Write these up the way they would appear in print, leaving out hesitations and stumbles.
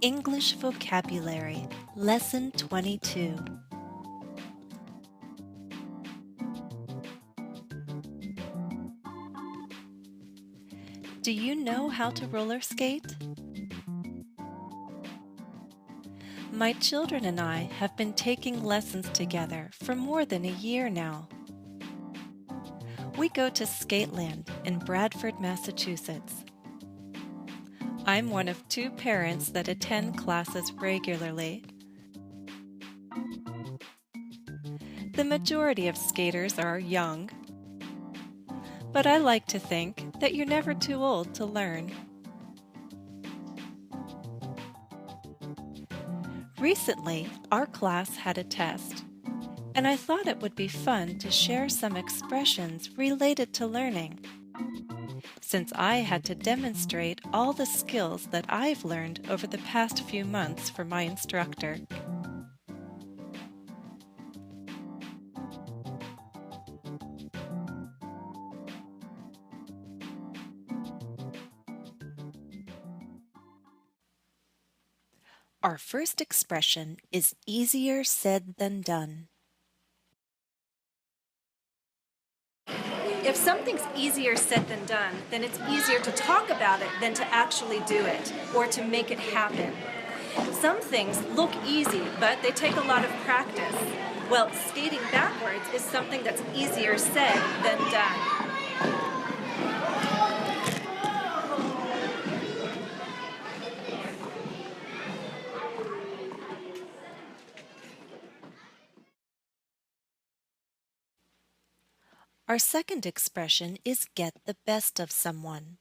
English Vocabulary, Lesson 22. Do you know how to roller skate? My children and I have been taking lessons together for more than a year now. We go to Skateland in Bradford, Massachusetts. I'm one of two parents that attend classes regularly. The majority of skaters are young, but I like to think that you're never too old to learn. Recently, our class had a test, and I thought it would be fun to share some expressions related to learning, since I had to demonstrate all the skills that I've learned over the past few months for my instructor. Our first expression is easier said than done. If something's easier said than done, then it's easier to talk about it than to actually do it or to make it happen. Some things look easy, but they take a lot of practice. Well, skating backwards is something that's easier said than done. Our second expression is get the best of someone.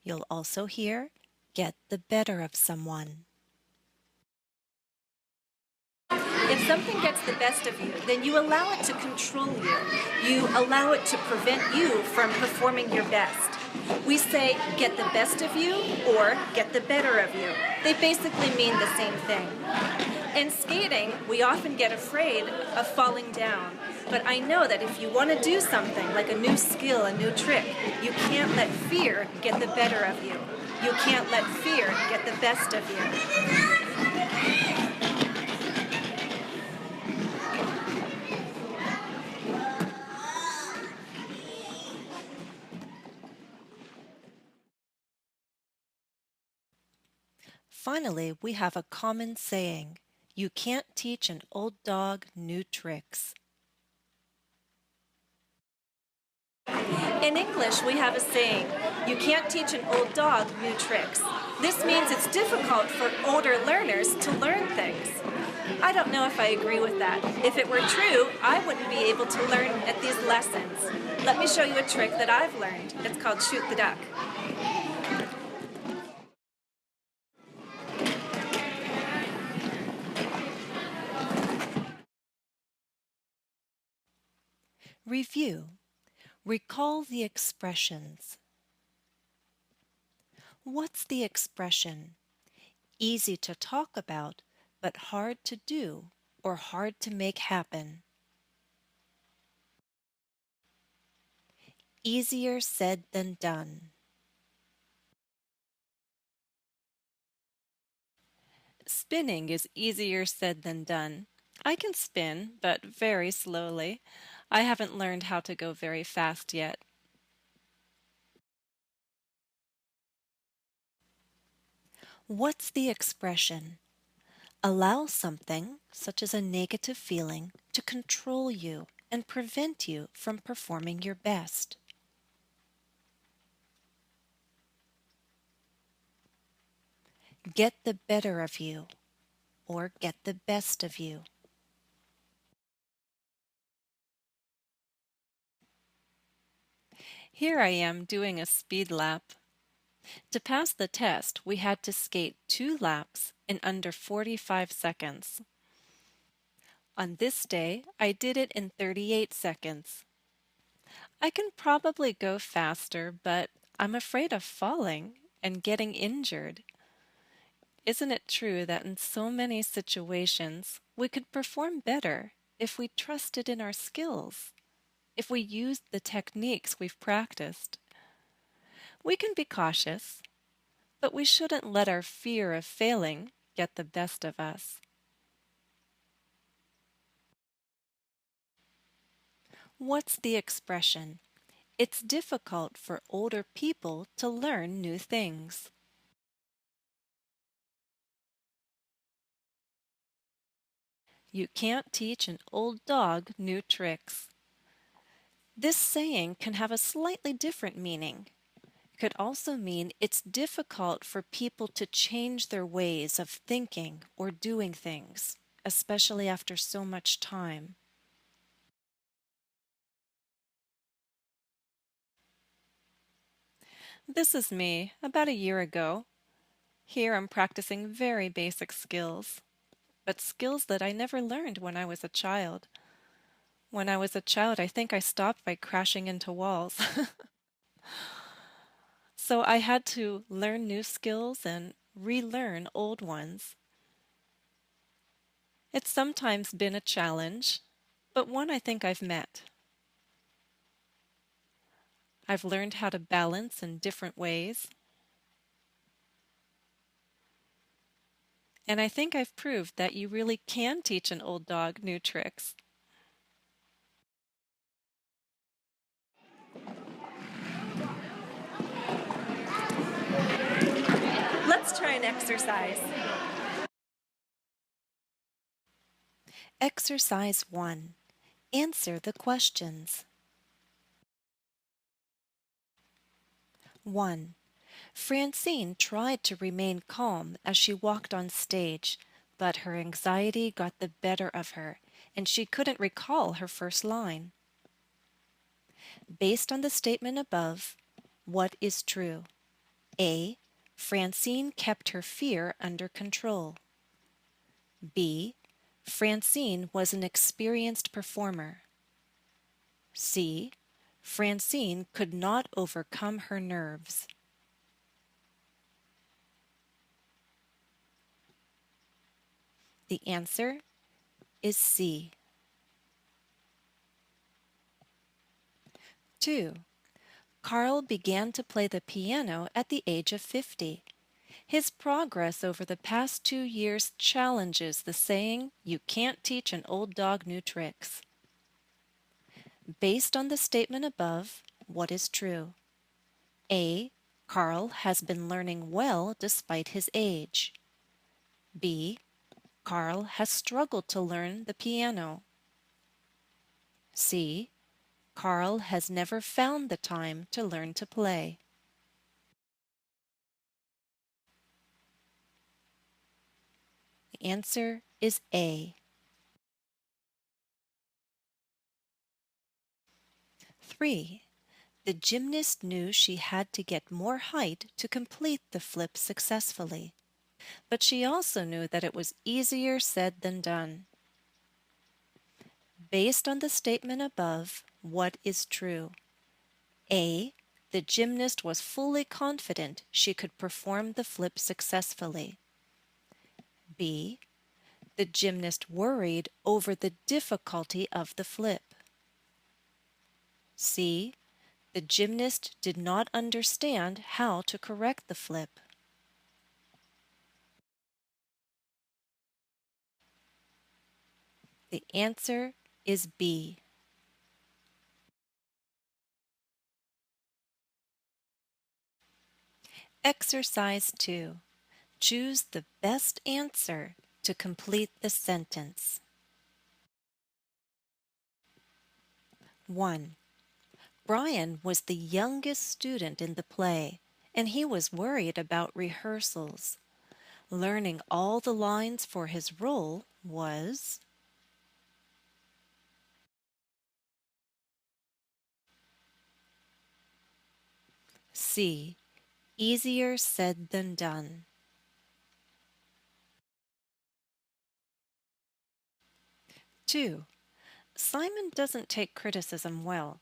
You'll also hear get the better of someone. If something gets the best of you, then you allow it to control you. You allow it to prevent you from performing your best. We say get the best of you or get the better of you. They basically mean the same thing. In skating, we often get afraid of falling down. But I know that if you want to do something like a new skill, a new trick, you can't let fear get the better of you. You can't let fear get the best of you. Finally, we have a common saying, you can't teach an old dog new tricks. In English, we have a saying, you can't teach an old dog new tricks. This means it's difficult for older learners to learn things. I don't know if I agree with that. If it were true, I wouldn't be able to learn at these lessons. Let me show you a trick that I've learned. It's called shoot the duck. Review. Recall the expressions. What's the expression? Easy to talk about, but hard to do or hard to make happen. Easier said than done. Spinning is easier said than done. I can spin, but very slowly. I haven't learned how to go very fast yet. What's the expression? Allow something, such as a negative feeling, to control you and prevent you from performing your best. Get the better of you or get the best of you. Here I am doing a speed lap. To pass the test, we had to skate 2 laps in under 45 seconds. On this day, I did it in 38 seconds. I can probably go faster, but I'm afraid of falling and getting injured. Isn't it true that in so many situations, we could perform better if we trusted in our skills, if we used the techniques we've practiced? We can be cautious, but we shouldn't let our fear of failing get the best of us. What's the expression? It's difficult for older people to learn new things. You can't teach an old dog new tricks. This saying can have a slightly different meaning. It could also mean it's difficult for people to change their ways of thinking or doing things, especially after so much time. This is me about a year ago. Here I'm practicing very basic skills, but skills that I never learned when I was a child. When I was a child, I think I stopped by crashing into walls. So I had to learn new skills and relearn old ones. It's sometimes been a challenge, but one I think I've met. I've learned how to balance in different ways, and I think I've proved that you really can teach an old dog new tricks. Let's try an exercise. Exercise 1. Answer the questions. 1. Francine tried to remain calm as she walked on stage, but her anxiety got the better of her, and she couldn't recall her first line. Based on the statement above, what is true? A. Francine kept her fear under control. B. Francine was an experienced performer. C. Francine could not overcome her nerves. The answer is C. 2. Carl began to play the piano at the age of 50. His progress over the past 2 years challenges the saying, "You can't teach an old dog new tricks." Based on the statement above, what is true? A. Carl has been learning well despite his age. B. Carl has struggled to learn the piano. C. Carl has never found the time to learn to play. The answer is A. 3. The gymnast knew she had to get more height to complete the flip successfully, but she also knew that it was easier said than done. Based on the statement above, what is true? A. The gymnast was fully confident she could perform the flip successfully. B. The gymnast worried over the difficulty of the flip. C. The gymnast did not understand how to correct the flip. The answer is B. Exercise 2. Choose the best answer to complete the sentence. 1. Brian was the youngest student in the play, and he was worried about rehearsals. Learning all the lines for his role was C. Easier said than done. 2. Simon doesn't take criticism well.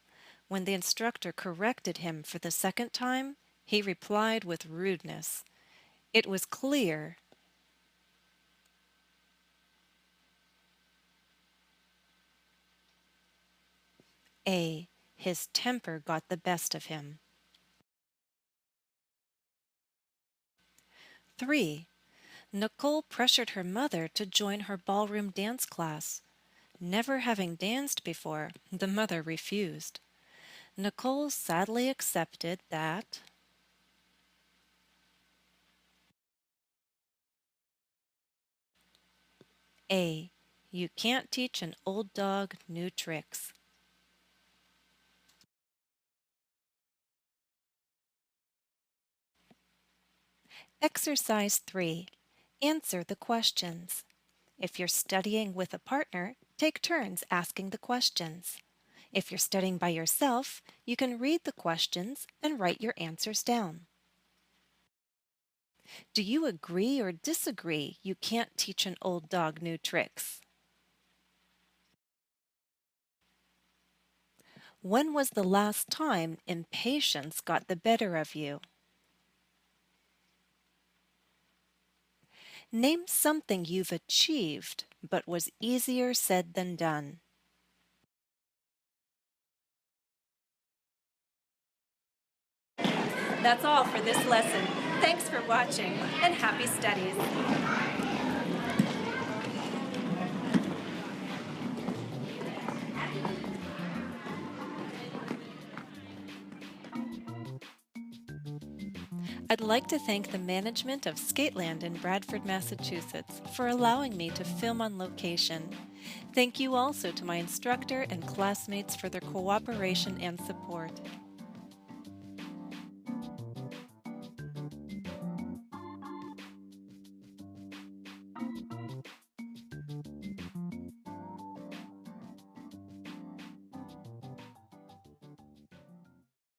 When the instructor corrected him for the second time, he replied with rudeness. It was clear A. His temper got the best of him. 3. Nicole pressured her mother to join her ballroom dance class. Never having danced before, the mother refused. Nicole sadly accepted that A. You can't teach an old dog new tricks. Exercise 3. Answer the questions. If you're studying with a partner, take turns asking the questions. If you're studying by yourself, you can read the questions and write your answers down. Do you agree or disagree you can't teach an old dog new tricks? When was the last time impatience got the better of you? Name something you've achieved but was easier said than done. That's all for this lesson. Thanks for watching and happy studies. I'd like to thank the management of Skateland in Bradford, Massachusetts for allowing me to film on location. Thank you also to my instructor and classmates for their cooperation and support.